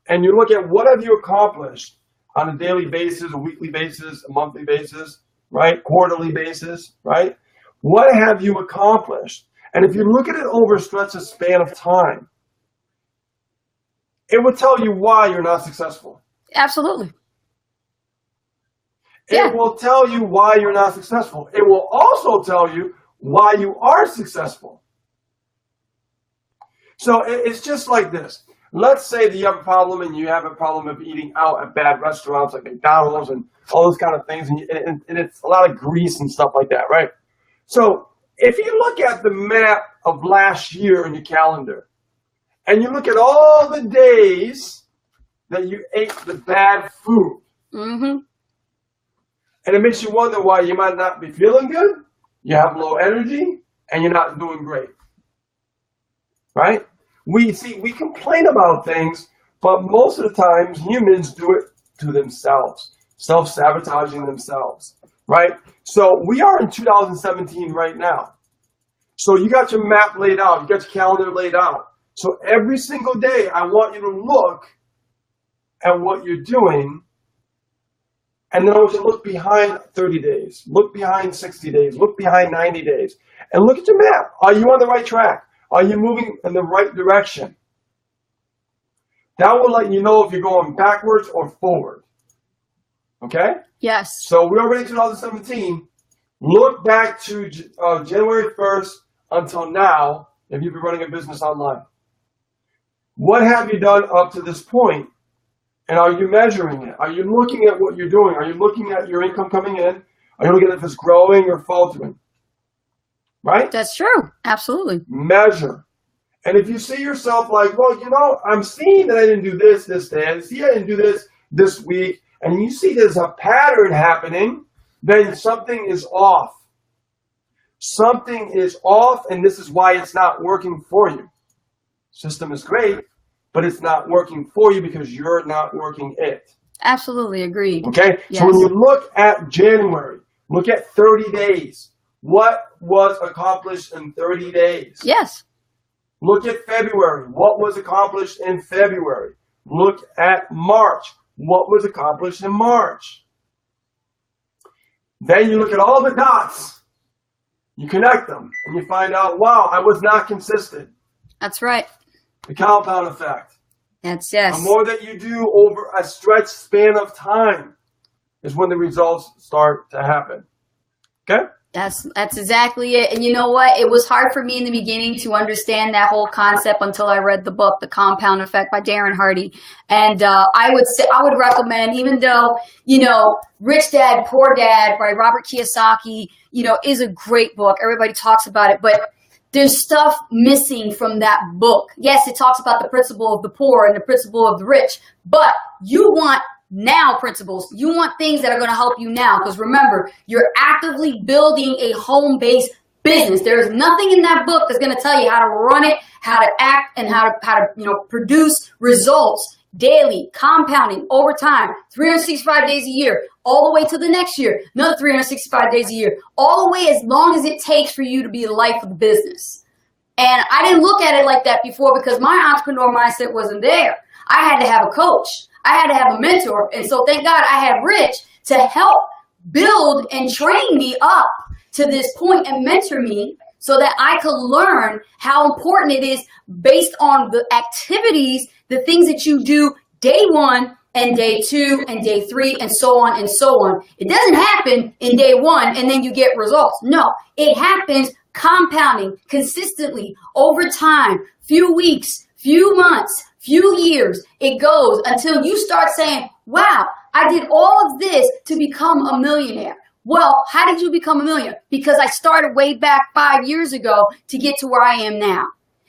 and you look at what have you accomplished on a daily basis, a weekly basis, a monthly basis, right? Quarterly basis, right? What have you accomplished? And if you look at it over a stretch of span of time, it will tell you why you're not successful. Absolutely. It will tell you why you're not successful. It will also tell you why you are successful. So it's just like this. Let's say that you have a problem and you have a problem of eating out at bad restaurants like McDonald's and all those kind of things, and it's a lot of grease and stuff like that, right? So if you look at the map of last year in your calendar, and you look at all the days that you ate the bad food, and it makes you wonder why you might not be feeling good, you have low energy, and you're not doing great, right? We complain about things, but most of the time, humans do it to themselves, self-sabotaging themselves, right? So we are in 2017 right now. So you got your map laid out, you got your calendar laid out. So every single day, I want you to look at what you're doing, and then I want you to look behind 30 days, look behind 60 days, look behind 90 days, and look at your map. Are you on the right track? Are you moving in the right direction? That will let you know if you're going backwards or forward. Okay? Yes. So we're already in 2017. Look back to January 1st until now, if you've been running a business online. What have you done up to this point? And are you measuring it? Are you looking at what you're doing? Are you looking at your income coming in? Are you looking at if it's growing or faltering? Right? That's true. Absolutely. Measure. And if you see yourself like, well, I'm seeing that I didn't do this day. I see I didn't do this week. And you see there's a pattern happening, then something is off. Something is off, and this is why it's not working for you. System is great, but it's not working for you because you're not working it. Absolutely agreed. Okay? Yes. So when you look at January, look at 30 days. What was accomplished in 30 days? Yes. Look at February. What was accomplished in February? Look at March. What was accomplished in March? Then you look at all the dots. You connect them, and you find out, wow, I was not consistent. That's right. The compound effect. Yes. The more that you do over a stretched span of time is when the results start to happen. Okay? That's exactly it. And you know what? It was hard for me in the beginning to understand that whole concept until I read the book, The Compound Effect by Darren Hardy. And I would recommend, even though, Rich Dad, Poor Dad by Robert Kiyosaki, is a great book. Everybody talks about it, but there's stuff missing from that book. Yes, it talks about the principle of the poor and the principle of the rich, but you want now principles. You want things that are going to help you now, because remember, you're actively building a home-based business. There's nothing in that book that's going to tell you how to run it, how to act, and how to produce results daily, compounding over time, 365 days a year, all the way to the next year, another 365 days a year, all the way as long as it takes for you to be the life of the business. And I didn't look at it like that before because my entrepreneur mindset wasn't there. I had to have a coach. I had to have a mentor. And so thank God I had Rich to help build and train me up to this point and mentor me so that I could learn how important it is based on the activities, the things that you do day one and day two and day three and so on and so on. It doesn't happen in day one and then you get results. No, it happens compounding consistently over time, few weeks, few months, few years. It goes until you start saying, wow, I did all of this to become a millionaire. Well, how did you become a millionaire? Because I started way back 5 years ago to get to where I am now.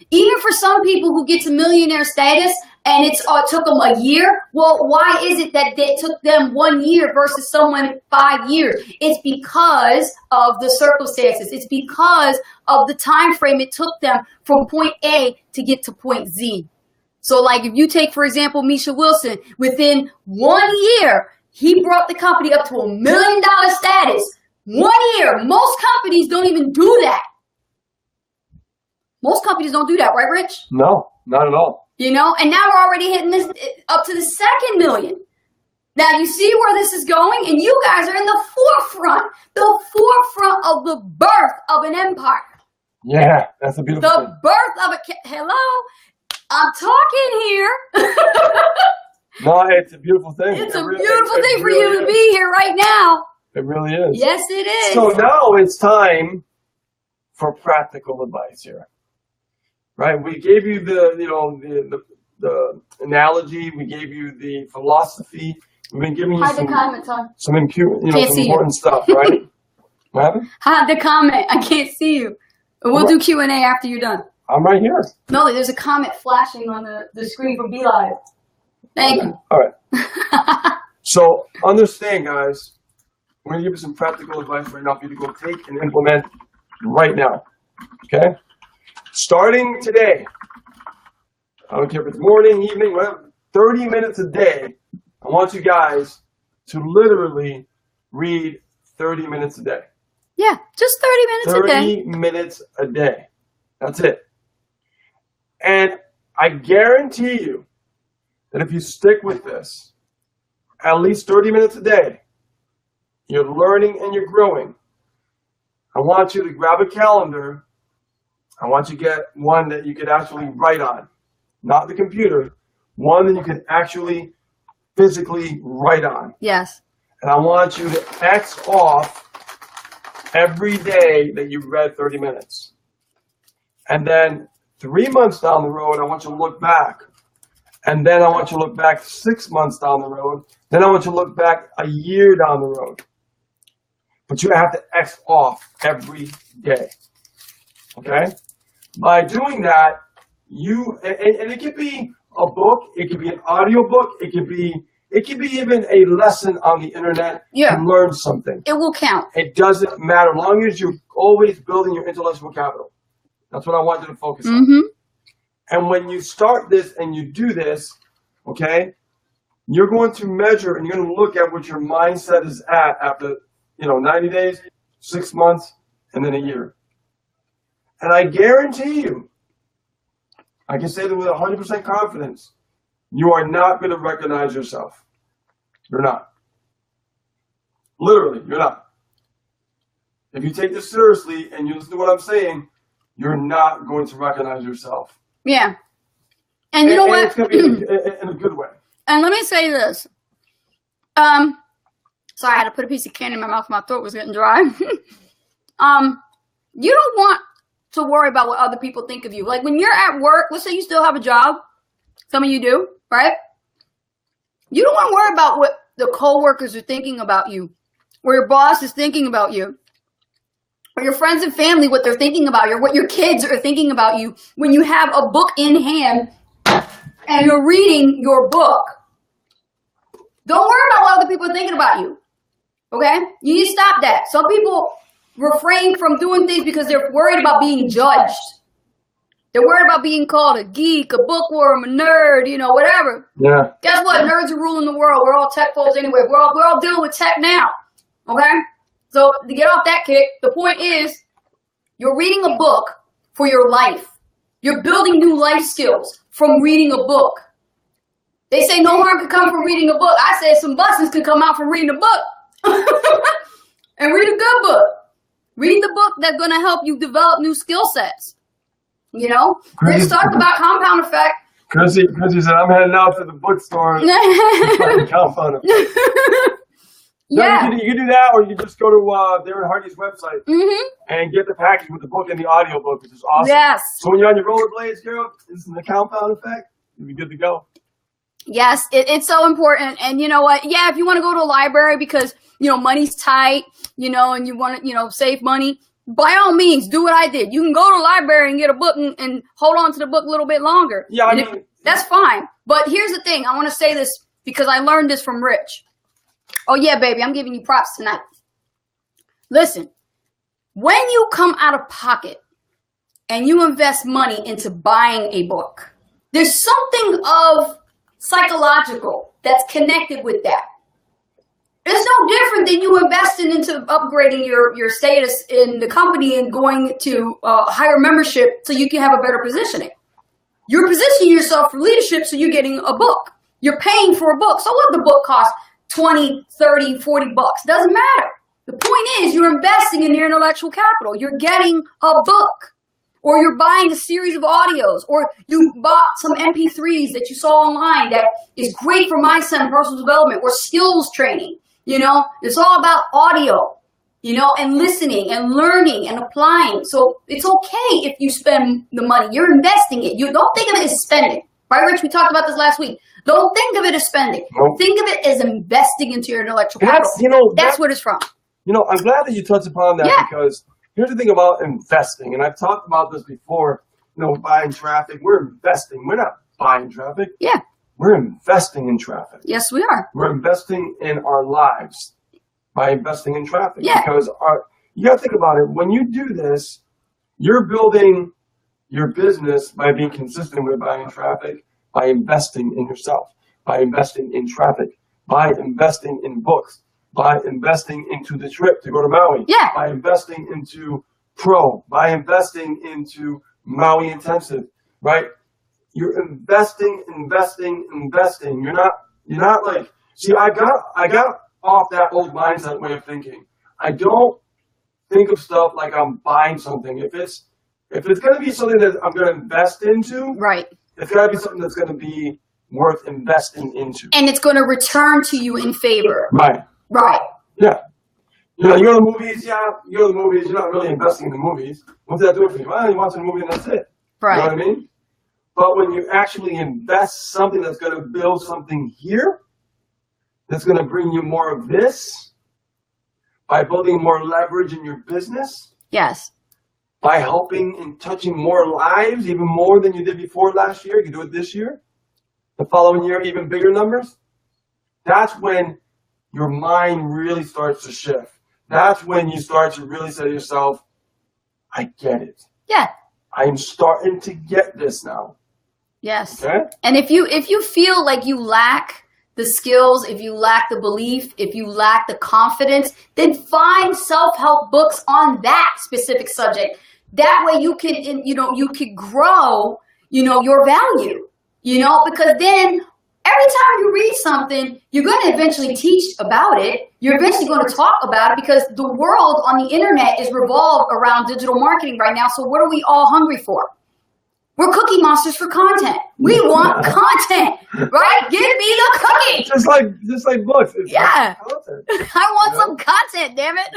Even for some people who get to millionaire status and it took them a year, well, why is it that it took them 1 year versus someone 5 years? It's because of the circumstances. It's because of the time frame it took them from point A to get to point Z. So like if you take, for example, Misha Wilson, within 1 year, he brought the company up to $1 million status. 1 year. Most companies don't even do that. Most companies don't do that, right, Rich? No, not at all. You know, and now we're already hitting this up to the 2nd million. Now you see where this is going, and you guys are in the forefront of the birth of an empire. Yeah, that's a beautiful thing. The birth of a, hello, I'm talking here. No, it's a beautiful thing. It's a beautiful thing for you to be here right now. It really is. Yes, it is. So now it's time for practical advice here. Right? We gave you the analogy. We gave you the philosophy. We've been giving you some important stuff, right? What happened? Hide the comment. I can't see you. We'll do Q&A after you're done. I'm right here. No, there's a comment flashing on the screen from BeLive. Thank you. All right. So understand, guys, we're going to give you some practical advice right now for you to go take and implement right now. Okay? Starting today, I don't care if it's morning, evening, whatever, 30 minutes a day, I want you guys to literally read 30 minutes a day. Yeah, just 30 minutes a day. 30 minutes a day. That's it. And I guarantee you that if you stick with this, at least 30 minutes a day, you're learning and you're growing. I want you to grab a calendar. I want you to get one that you could actually write on. Not the computer. One that you can actually physically write on. Yes. And I want you to X off every day that you read 30 minutes. And then 3 months down the road, I want you to look back. And then I want you to look back 6 months down the road. Then I want you to look back a year down the road. But you have to X off every day. Okay? By doing that, and it could be a book, it could be an audio book, it could be even a lesson on the internet to learn something. It will count. It doesn't matter, as long as you're always building your intellectual capital. That's what I want you to focus on. And when you start this and you do this, okay, you're going to measure and you're going to look at what your mindset is at after, 90 days, 6 months, and then a year. And I guarantee you, I can say that with 100% confidence, you are not going to recognize yourself. You're not. Literally, you're not. If you take this seriously and you listen to what I'm saying, you're not going to recognize yourself. Yeah. And you know what? It's going to be in a good way. And let me say this. Sorry, I had to put a piece of candy in my mouth. My throat was getting dry. You don't want to worry about what other people think of you. Like when you're at work, let's say you still have a job. Some of you do, right? You don't want to worry about what the coworkers are thinking about you, or your boss is thinking about you, or your friends and family, what they're thinking about you, or what your kids are thinking about you when you have a book in hand and you're reading your book. Don't worry about what other people are thinking about you. Okay? You need to stop that. Some people refrain from doing things because they're worried about being judged. They're worried about being called a geek, a bookworm, a nerd, whatever. Yeah. Guess what? Nerds are ruling the world. We're all tech folks anyway. We're all dealing with tech now. Okay? So to get off that kick, the point is you're reading a book for your life. You're building new life skills from reading a book. They say no harm could come from reading a book. I say some blessings could come out from reading a book. And read a good book. Read the book that's going to help you develop new skill sets. Let's talk about compound effect. Chrissy said, I'm heading out to the bookstore. Compound effect. Yeah. No, you can do that, or you can just go to Darren Hardy's website and get the package with the book and the audio book, which is awesome. Yes. So when you're on your rollerblades, girl, this is the compound effect. You'll be good to go. Yes, it's so important. And you know what? Yeah, if you want to go to a library because, money's tight, and you want to, save money, by all means, do what I did. You can go to the library and get a book and hold on to the book a little bit longer. Yeah, that's fine. But here's the thing. I want to say this because I learned this from Rich. Oh, yeah, baby, I'm giving you props tonight. Listen, when you come out of pocket and you invest money into buying a book, there's something of psychological that's connected with that. It's no different than you investing into upgrading your status in the company and going to higher membership so you can have a better positioning. You're positioning yourself for leadership, so you're getting a book. You're paying for a book. So what the book costs? 20, 30, 40 bucks. Doesn't matter. The point is you're investing in your intellectual capital. You're getting a book. Or you're buying a series of audios. Or you bought some MP3s that you saw online that is great for mindset and personal development or skills training. It's all about audio, and listening and learning and applying. So it's okay if you spend the money. You're investing it. You don't think of it as spending. Right, Rich? We talked about this last week. Don't think of it as spending. Nope. Think of it as investing into your intellectual capital. That's what it's from. I'm glad that you touched upon that because here's the thing about investing, and I've talked about this before, buying traffic. We're investing. We're not buying traffic. Yeah. We're investing in traffic. Yes, we are. We're investing in our lives by investing in traffic. Yeah. Because you got to think about it. When you do this, you're building your business by being consistent with buying traffic, by investing in yourself, by investing in traffic, by investing in books, by investing into the trip to go to Maui, by investing into Pro, by investing into Maui Intensive, right? You're investing. You're not like, see, I got off that old mindset way of thinking. I don't think of stuff like I'm buying something. If it's going to be something that I'm going to invest into, right, it's got to be something that's going to be worth investing into. And it's going to return to you in favor. Right. Right. Yeah. You go to the movies, you're not really investing in the movies. What's that doing for you? Well, you watch a movie and that's it. Right. You know what I mean? But when you actually invest something that's going to build something here, that's going to bring you more of this, by building more leverage in your business. Yes. By helping and touching more lives, even more than you did before last year. You can do it this year. The following year, even bigger numbers. That's when your mind really starts to shift. That's when you start to really say to yourself, I get it. Yeah. I am starting to get this now. Yes. Okay? And if you feel like you lack the skills, if you lack the belief, if you lack the confidence, then find self-help books on that specific subject. That way you can, you can grow, your value, because then every time you read something, you're going to eventually teach about it. You're eventually going to talk about it because the world on the internet is revolved around digital marketing right now. So what are we all hungry for? We're cookie monsters for content. We want content, right? Give me the cookie. Just like books. It's yeah. Like content. I want some content, damn it.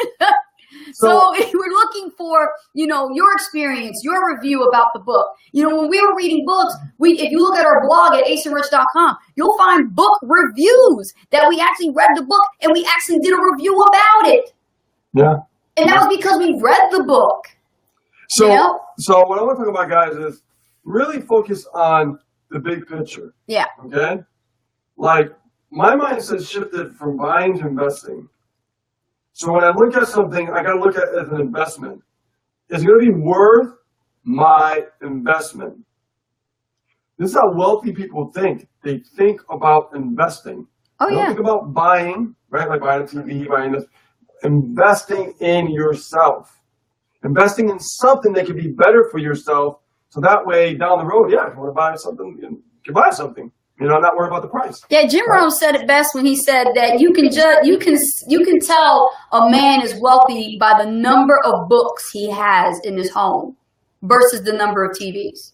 So we're looking for, your experience, your review about the book. When we were reading books, if you look at our blog at aceandrich.com, you'll find book reviews that we actually read the book and we actually did a review about it. Yeah. And that was because we read the book. So what I want to talk about, guys, is really focus on the big picture. Yeah. Okay? Like, my mindset shifted from buying to investing. So when I look at something, I got to look at it as an investment. Is it going to be worth my investment. This is how wealthy people think. They think about investing. Oh, They don't yeah. think about buying, right? Like buying a TV, buying this. Investing in yourself. Investing in something that can be better for yourself. So that way, down the road, yeah, if you want to buy something, you can buy something. Not worry about the price. Yeah, Jim Rohn said it best when he said that you can tell a man is wealthy by the number of books he has in his home versus the number of TVs.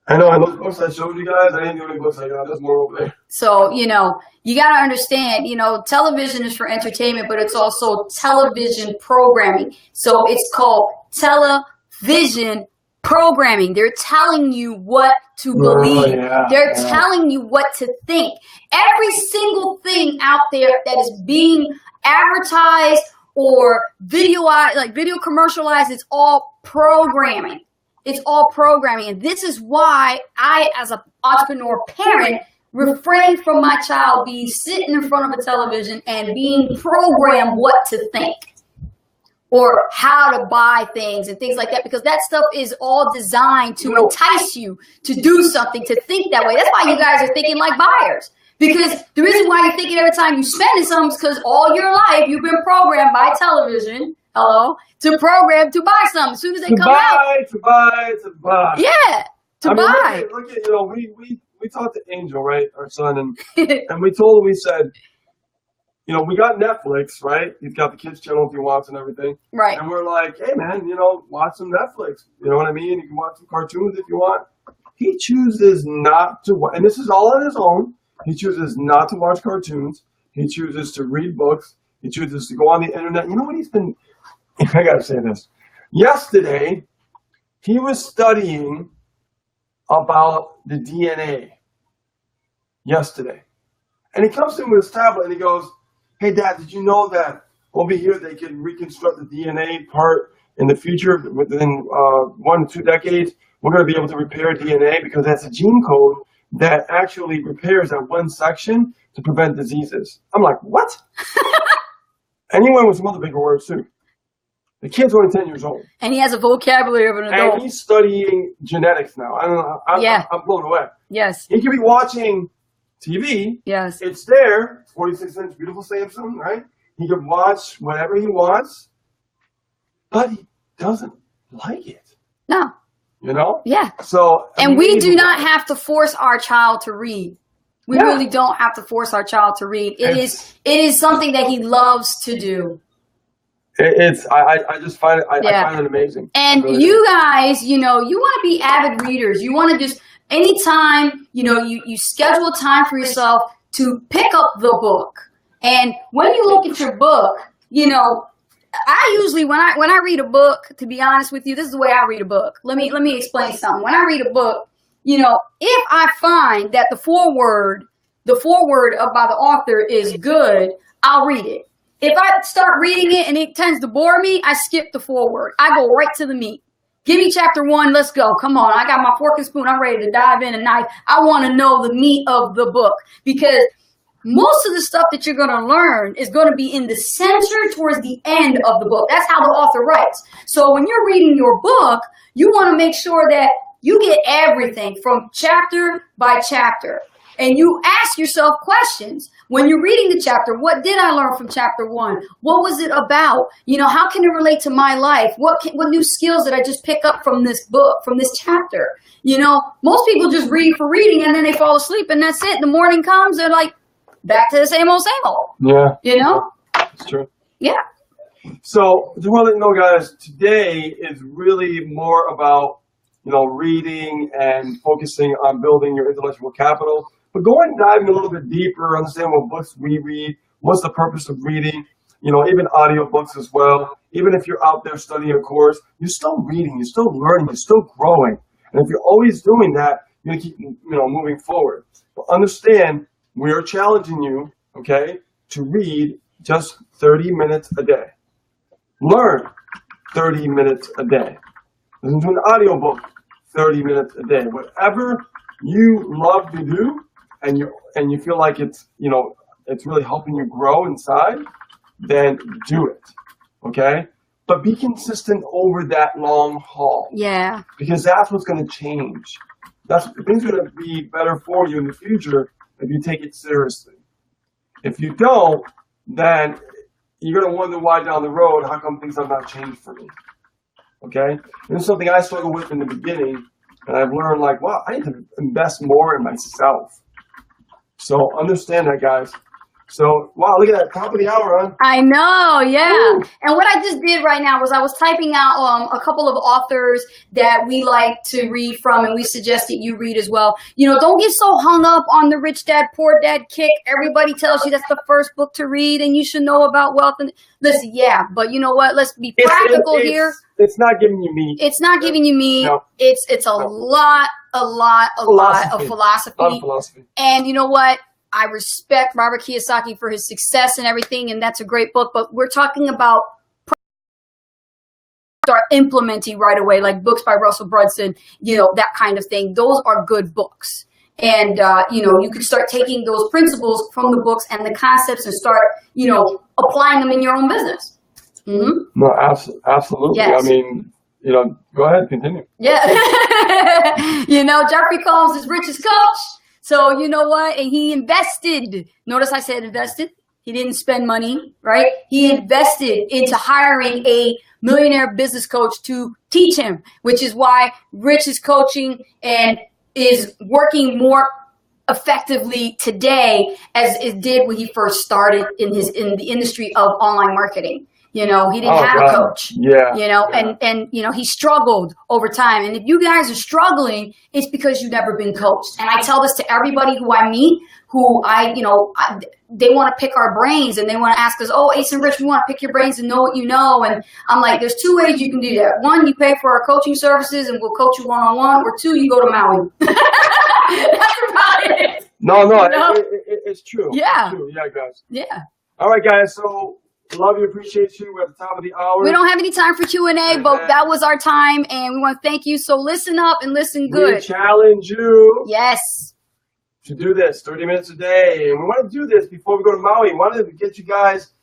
I know, and those books I showed you guys, I didn't do any books I got. There's more over there. So, you got to understand, television is for entertainment, but it's also television programming. So it's called television programming. They're telling you what to believe. They're telling you what to think. Every single thing out there that is being advertised or video commercialized, it's all programming. It's all programming. And this is why I, as an entrepreneur parent, refrain from my child being sitting in front of a television and being programmed what to think or how to buy things and things like that, because that stuff is all designed to entice you to do something, to think that way. That's why you guys are thinking like buyers. Because the reason why you're thinking every time you spend something is because all your life you've been programmed by television, to program to buy something. As soon as they come out. To buy. Yeah, buy. Look at, we talked to Angel, right, our son, and we told him, we said, we got Netflix, right? He's got the kids channel if he wants and everything. Right. And we're like, hey, man, watch some Netflix. You know what I mean? You can watch some cartoons if you want. He chooses not to watch, and this is all on his own. He chooses not to watch cartoons. He chooses to read books. He chooses to go on the internet. You know what he's been, I got to say this. Yesterday, he was studying about the DNA. Yesterday. And he comes to me with his tablet and he goes, hey, Dad, did you know that over here they can reconstruct the DNA part in the future within 1 to 2 decades? We're going to be able to repair DNA because that's a gene code that actually repairs that one section to prevent diseases. I'm like, what? And he went with some other bigger words too. The kid's only 10 years old. And he has a vocabulary of an adult. And he's studying genetics now. I don't know. I'm blown away. Yes. He could be watching TV. Yes. It's there. 46-inch beautiful Samsung, right? He can watch whatever he wants, but he doesn't like it. No. Yeah. So. And we do not have to force our child to read. We really don't have to force our child to read. It is something that he loves to do. I just find it, I find it amazing. And really you guys, you want to be avid readers. You want to just, anytime, you schedule a time for yourself to pick up the book. And when you look at your book, I usually, when I read a book, to be honest with you, this is the way I read a book. Let me explain something. When I read a book, if I find that the foreword by the author is good, I'll read it. If I start reading it and it tends to bore me, I skip the foreword. I go right to the meat. Give me chapter 1. Let's go. Come on. I got my fork and spoon. I'm ready to dive in tonight. I want to know the meat of the book, because most of the stuff that you're going to learn is going to be in the center towards the end of the book. That's how the author writes. So when you're reading your book, you want to make sure that you get everything from chapter by chapter. And you ask yourself questions. When you're reading the chapter, what did I learn from chapter 1? What was it about? How can it relate to my life? What new skills did I just pick up from this book, from this chapter? Most people just read for reading and then they fall asleep and that's it. The morning comes, they're like, back to the same old, same old. Yeah. It's true. Yeah. So, just want to let you know, guys, today is really more about, reading and focusing on building your intellectual capital. But go and dive in a little bit deeper, understand what books we read, what's the purpose of reading, even audiobooks as well. Even if you're out there studying a course, you're still reading, you're still learning, you're still growing. And if you're always doing that, you're going to keep, moving forward. But understand, we are challenging you, okay, to read just 30 minutes a day. Learn 30 minutes a day. Listen to an audiobook 30 minutes a day. Whatever you love to do, and you feel like it's it's really helping you grow inside, then do it. Okay? but be consistent over that long haul. Yeah. Because that's what's going to change. Things are going to be better for you in the future if you take it seriously. If you don't, then you're going to wonder why down the road, how come things have not changed for me? Okay? And this is something I struggled with in the beginning, and I've learned, like, wow, I need to invest more in myself. So understand that, guys. So, wow, look at that, top of the hour, huh? I know, yeah. Woo. And what I just did right now was I was typing out a couple of authors that we like to read from, and we suggest that you read as well. You know, don't get so hung up on the Rich Dad, Poor Dad kick. Everybody tells you that's the first book to read, and you should know about wealth. And listen, yeah, but you know what? Let's be practical here. It's not giving you meat. It's not giving you meat. No. It's a lot of philosophy. A lot of philosophy. And you know what? I respect Robert Kiyosaki for his success and everything, and that's a great book, but we're talking about start implementing right away, like books by Russell Brunson, you know, that kind of thing. Those are good books. And, you know, you can start taking those principles from the books and the concepts and start, you know, applying them in your own business. Mm-hmm. No, absolutely. Yes. I mean, you know, go ahead, continue. Yeah. You know, Jeffrey Combs is Rich's coach. So, you know what? And he invested. Notice I said invested. He didn't spend money, right? He invested into hiring a millionaire business coach to teach him, which is why Rich is coaching and is working more effectively today as it did when he first started in the industry of online marketing. You know, he didn't have a coach. Yeah. You know, and you know, he struggled over time. And if you guys are struggling, it's because you've never been coached. And I tell this to everybody who I meet, they want to pick our brains and they want to ask us, oh, Ace and Rich, we want to pick your brains and know what you know. And I'm like, there's two ways you can do that. One, you pay for our coaching services and we'll coach you one-on-one. Or two, you go to Maui. That's about it. No, You know? it's true. Yeah. It's true. Yeah, guys. Yeah. All right, guys. So, love you, appreciate you. We're at the top of the hour. We don't have any time for Q&A, but that was our time, and we want to thank you. So listen up and listen good. We challenge you Yes. to do this 30 minutes a day. And we want to do this before we go to Maui. We wanted to get you guys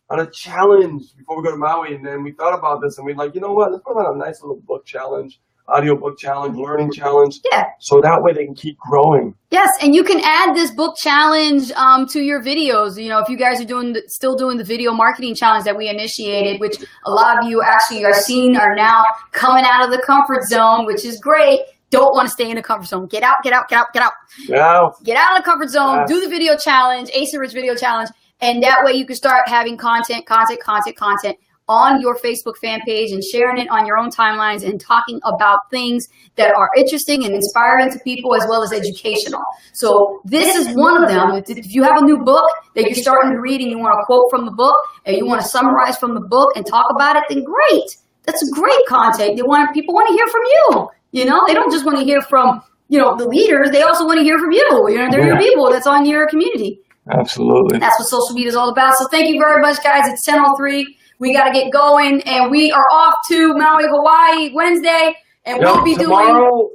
on a challenge before we go to Maui. And then we thought about this, and we're like, you know what? Let's put on a nice little book challenge, audio book challenge, learning challenge. Yeah. So that way they can keep growing. Yes, and you can add this book challenge to your videos. You know, if you guys are still doing the video marketing challenge that we initiated, which a lot of you actually are seeing are now coming out of the comfort zone, which is great. Don't want to stay in the comfort zone. Get out, get out, get out, get out. Yeah. Get out of the comfort zone. Yes. Do the video challenge, Ace and Rich video challenge. And that way you can start having content on your Facebook fan page and sharing it on your own timelines and talking about things that are interesting and inspiring to people as well as educational. So this is one of them. If you have a new book that you're starting to read and you want to quote from the book and you want to summarize from the book and talk about it, then great. That's great content. People want to hear from you. You know, they don't just want to hear from, you know, the leaders. They also want to hear from you. You know, they're your people that's on your community. Absolutely. That's what social media is all about. So thank you very much, guys. It's 10:03. We got to get going, and we are off to Maui, Hawaii Wednesday, and we'll be tomorrow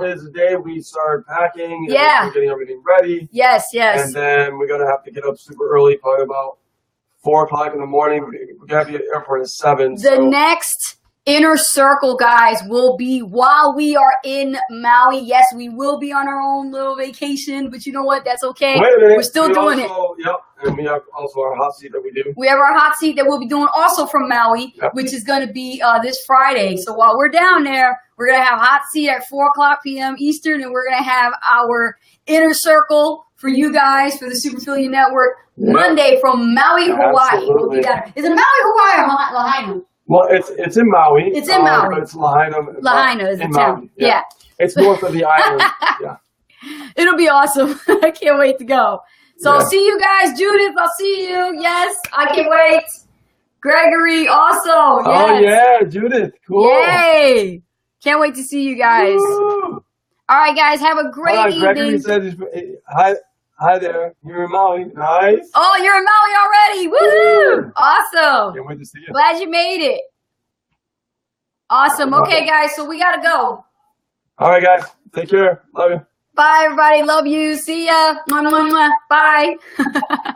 is the day we start packing. And getting everything ready. Yes. And then we're gonna have to get up super early, probably about 4 o'clock in the morning. We're gonna be at the airport at 7. The next Inner Circle, guys, will be while we are in Maui. Yes, we will be on our own little vacation, but you know what? That's okay. Wait a minute. We're still doing it. Yep, and we have also our hot seat that we do. We have our hot seat that we'll be doing also from Maui, which is going to be this Friday. So while we're down there, we're going to have hot seat at 4 o'clock p.m. Eastern, and we're going to have our Inner Circle for you guys for the Super Affiliate Network Monday from Maui, Hawaii. Is it Maui, Hawaii, or Lahaina? Well, it's in Maui. It's in Maui. But it's Lahaina. Lahaina is the town. Yeah. It's north of the island. Yeah. It'll be awesome. I can't wait to go. So I'll see you guys. Judith, I'll see you. Yes, I can't wait. Gregory, also. Yes. Oh, yeah, Judith. Cool. Yay. Can't wait to see you guys. Woo. All right, guys. Have a great evening. Gregory said, hi there. You're in Maui. Nice. Oh, you're in Maui already. Woohoo. Awesome. Can't wait to see you. Glad you made it. Awesome. Okay, guys. So we got to go. All right, guys. Take care. Love you. Bye, everybody. Love you. See ya. Mwah, mwah, mwah. Bye.